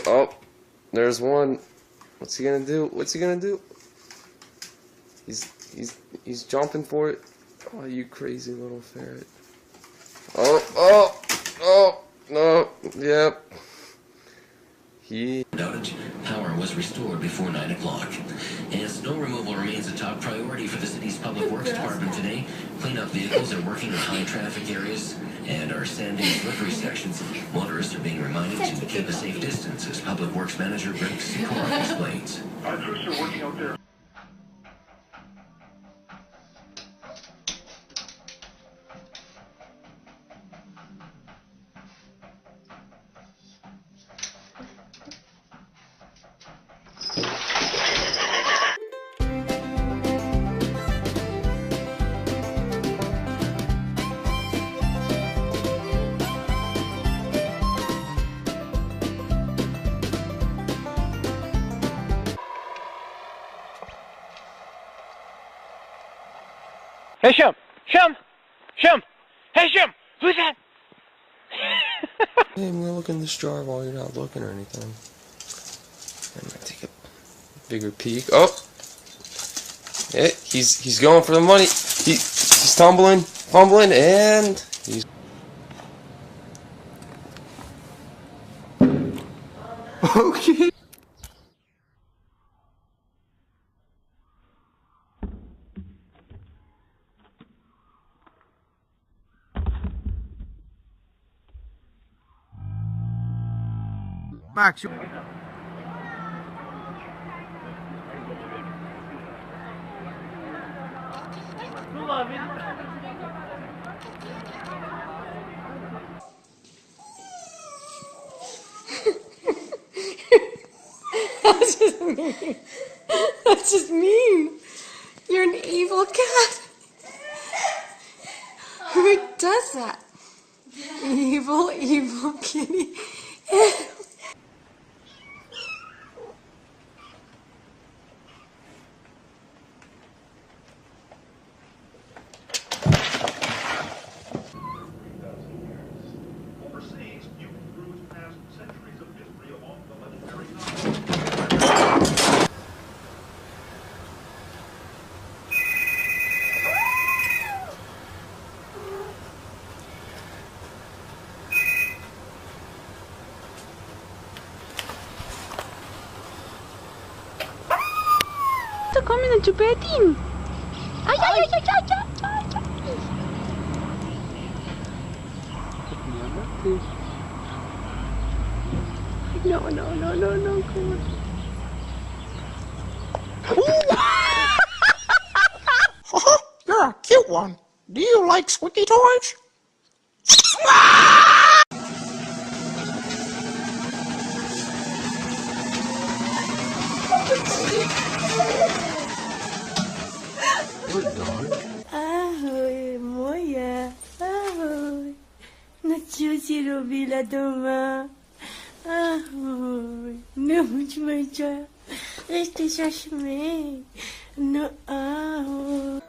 Oh, there's one. What's he gonna do? What's he gonna do? He's jumping for it. Oh, you crazy little ferret. Oh, no, yep. Outage, power was restored before 9 o'clock. And snow removal remains a top priority for the city's public works department today. Cleanup vehicles are working in high traffic areas and are sanding slippery sections. Motorists are being reminded to keep a safe distance, as Public Works Manager Rick Sikora explains. Our crews are working out there. Hey, Shum! Shum! Shum! Hey, Shum! Who's that? Hey, I'm gonna look in this jar while you're not looking or anything. I'm gonna take a bigger peek. Oh! Hey, he's going for the money. He's fumbling, and he's... Okay. Max, you... That's just mean. That's just mean. You're an evil cat. Who does that? Evil, evil kitty. Come na chupetín. Ay, ay, ay, ay, ay, ay, ay. No, no, no, no, no, come on. You're a cute one. Do you like squeaky toys? Ahoj, moje, ahoj. Na čo si robila doma? Ahoj, nauč ma čo. Ešte sa smej. No ahoj.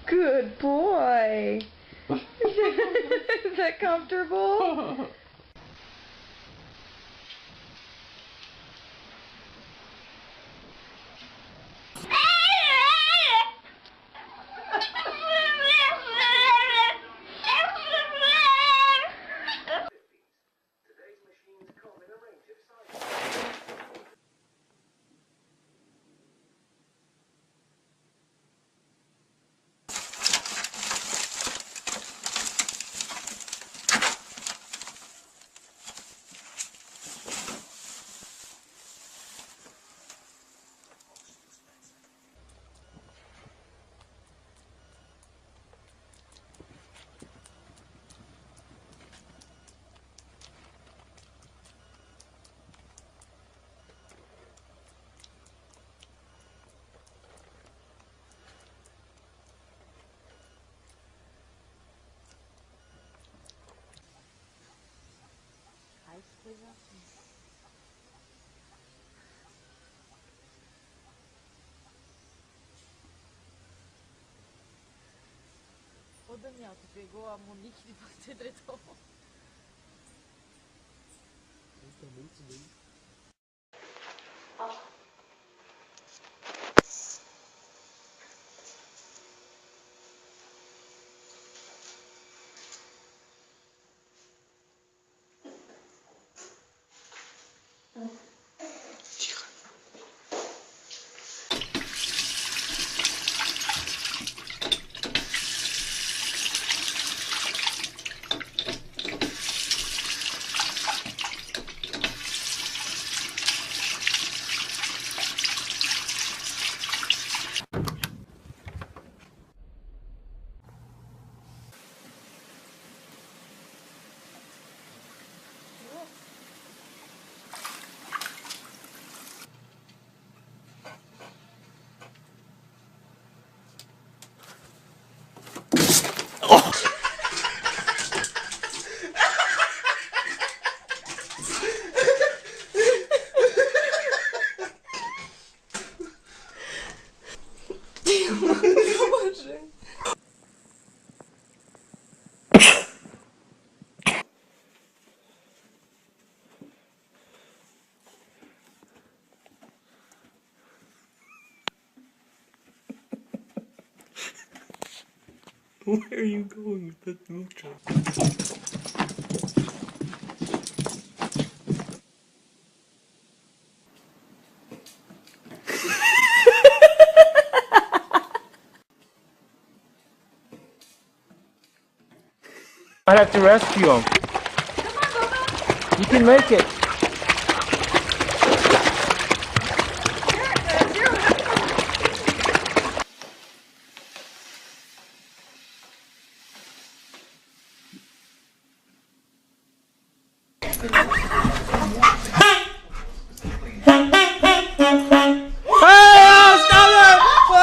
Good boy. Is that comfortable? Ô Daniel, tu pegou a Monique de você diretor? Where are you going with that milk jug? I have to rescue him. You can make it.